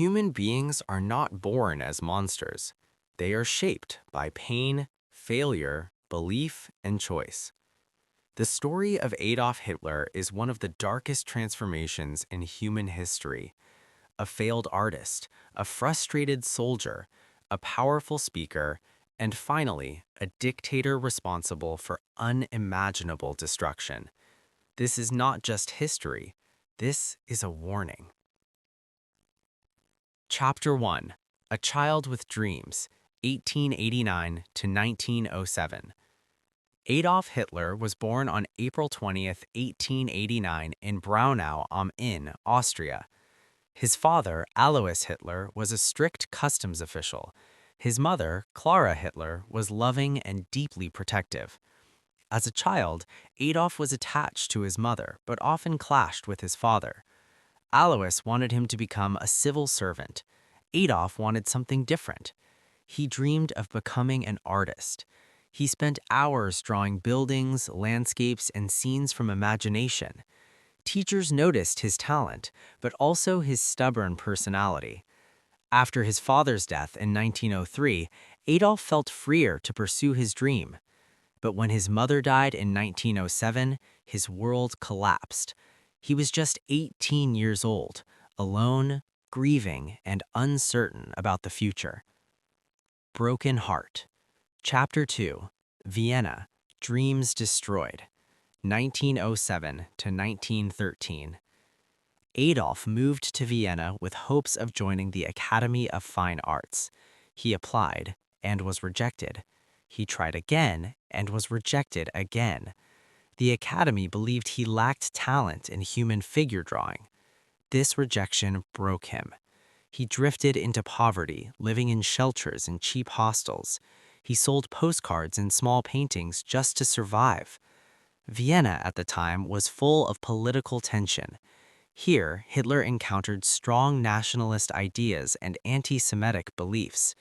Human beings are not born as monsters. They are shaped by pain, failure, belief, and choice. The story of Adolf Hitler is one of the darkest transformations in human history. A failed artist, a frustrated soldier, a powerful speaker, and finally, a dictator responsible for unimaginable destruction. This is not just history, this is a warning. Chapter 1: A Child with Dreams, 1889 to 1907. Adolf Hitler was born on April 20th, 1889 in Braunau am Inn, Austria. His father, Alois Hitler, was a strict customs official. His mother, Clara Hitler, was loving and deeply protective. As a child, Adolf was attached to his mother, but often clashed with his father. Alois wanted him to become a civil servant. Adolf wanted something different. He dreamed of becoming an artist. He spent hours drawing buildings, landscapes, and scenes from imagination. Teachers noticed his talent, but also his stubborn personality. After his father's death in 1903, Adolf felt freer to pursue his dream. But when his mother died in 1907, his world collapsed. He was just 18 years old, alone, grieving, and uncertain about the future. Broken Heart. Chapter 2: Vienna, Dreams Destroyed, 1907 to 1913. Adolf moved to Vienna with hopes of joining the Academy of Fine Arts. He applied and was rejected. He tried again and was rejected again. The Academy believed he lacked talent in human figure drawing. This rejection broke him. He drifted into poverty, living in shelters and cheap hostels. He sold postcards and small paintings just to survive. Vienna at the time was full of political tension. Here, Hitler encountered strong nationalist ideas and anti-Semitic beliefs.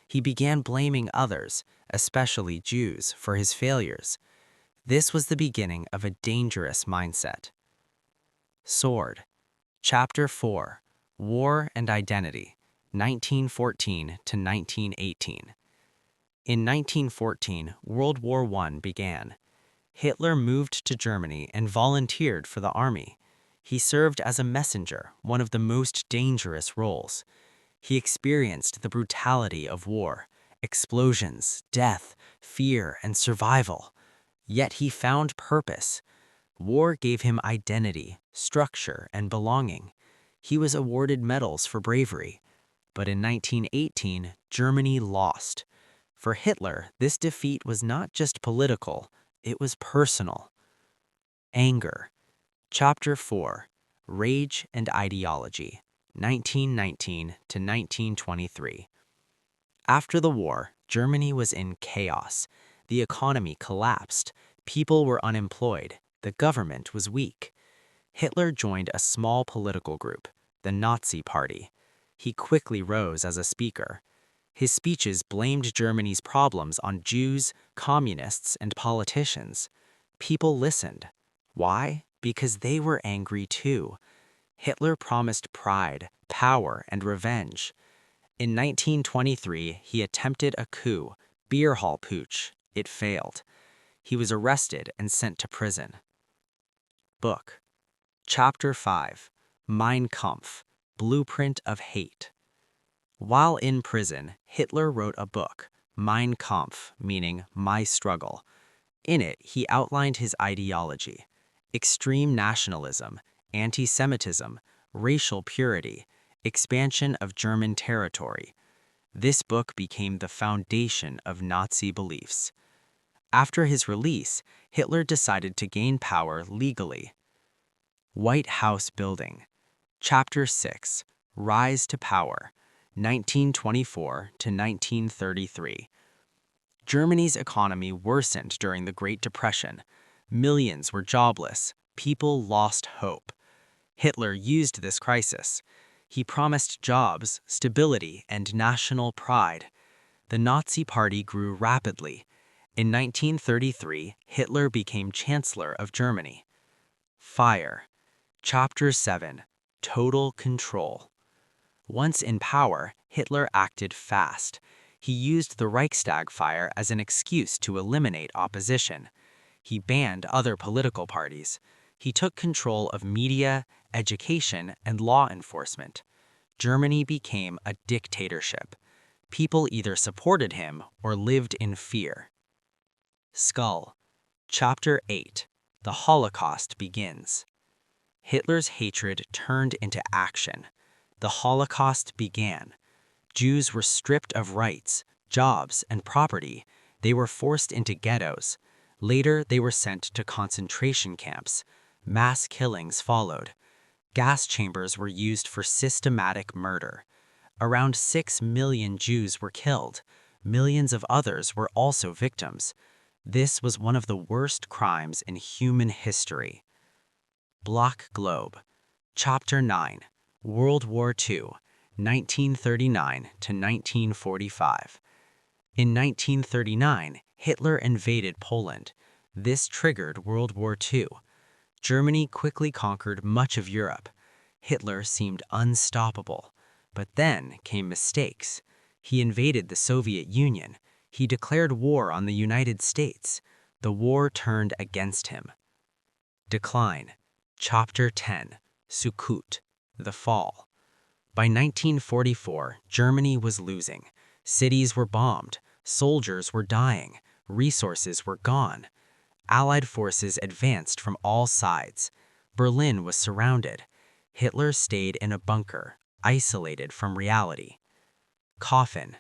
He began blaming others, especially Jews, for his failures. This was the beginning of a dangerous mindset. Sword. Chapter 4: War and Identity, 1914 to 1918. In 1914, World War I began. Hitler moved to Germany and volunteered for the army. He served as a messenger, one of the most dangerous roles. He experienced the brutality of war, explosions, death, fear, and survival. Yet he found purpose. War gave him identity, structure, and belonging. He was awarded medals for bravery. But in 1918, Germany lost. For Hitler, this defeat was not just political, it was personal. Anger. Chapter 4: Rage and Ideology, 1919 to 1923. After the war, Germany was in chaos. The economy collapsed. People were unemployed. The government was weak. Hitler joined a small political group, the Nazi Party. He quickly rose as a speaker. His speeches blamed Germany's problems on Jews, communists, and politicians. People listened. Why? Because they were angry too. Hitler promised pride, power, and revenge. In 1923, he attempted a coup, beer hall putsch. It failed. He was arrested and sent to prison. Book. Chapter 5: Mein Kampf, Blueprint of Hate. While in prison, Hitler wrote a book, Mein Kampf, meaning My Struggle. In it, he outlined his ideology: extreme nationalism, anti-Semitism, racial purity, expansion of German territory. This book became the foundation of Nazi beliefs. After his release, Hitler decided to gain power legally. White House Building. Chapter 6: Rise to Power, 1924 to 1933. Germany's economy worsened during the Great Depression. Millions were jobless. People lost hope. Hitler used this crisis. He promised jobs, stability, and national pride. The Nazi Party grew rapidly. In 1933, Hitler became Chancellor of Germany. Fire. Chapter 7: Total Control. Once in power, Hitler acted fast. He used the Reichstag fire as an excuse to eliminate opposition. He banned other political parties. He took control of media, education, and law enforcement. Germany became a dictatorship. People either supported him or lived in fear. Skull. Chapter 8. The Holocaust begins. Hitler's hatred turned into action. The Holocaust began. Jews were stripped of rights, jobs, and property. They were forced into ghettos. Later, they were sent to concentration camps. Mass killings followed. Gas chambers were used for systematic murder. Around 6 million Jews were killed. Millions of others were also victims. This was one of the worst crimes in human history. Block Globe. Chapter 9. World War II, 1939 to 1945. In 1939, Hitler invaded Poland. This triggered World War II. Germany quickly conquered much of Europe. Hitler seemed unstoppable. But then came mistakes. He invaded the Soviet Union. He declared war on the United States. The war turned against him. Decline. Chapter 10. Sukkot. The Fall. By 1944, Germany was losing. Cities were bombed. Soldiers were dying. Resources were gone. Allied forces advanced from all sides. Berlin was surrounded. Hitler stayed in a bunker, isolated from reality. Coffin.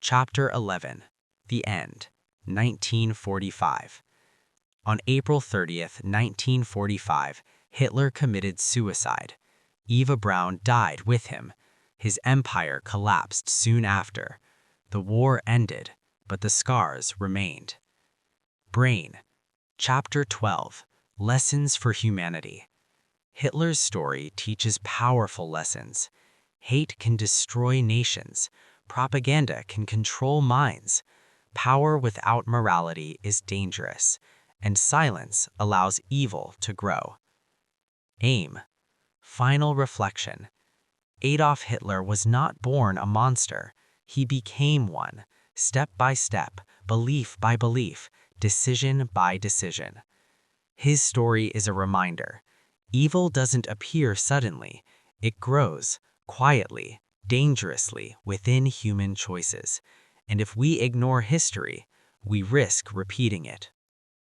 Chapter 11. The End. 1945. On April 30th, 1945, Hitler committed suicide. Eva Braun died with him. His empire collapsed soon after. The war ended, but the scars remained. Brain. Chapter 12. Lessons for Humanity. Hitler's story teaches powerful lessons. Hate can destroy nations. Propaganda can control minds. Power without morality is dangerous, and silence allows evil to grow. Aim. Final reflection. Adolf Hitler was not born a monster. He became one, step by step, belief by belief, decision by decision. His story is a reminder. Evil doesn't appear suddenly. It grows, quietly, dangerously, within human choices. And if we ignore history, we risk repeating it.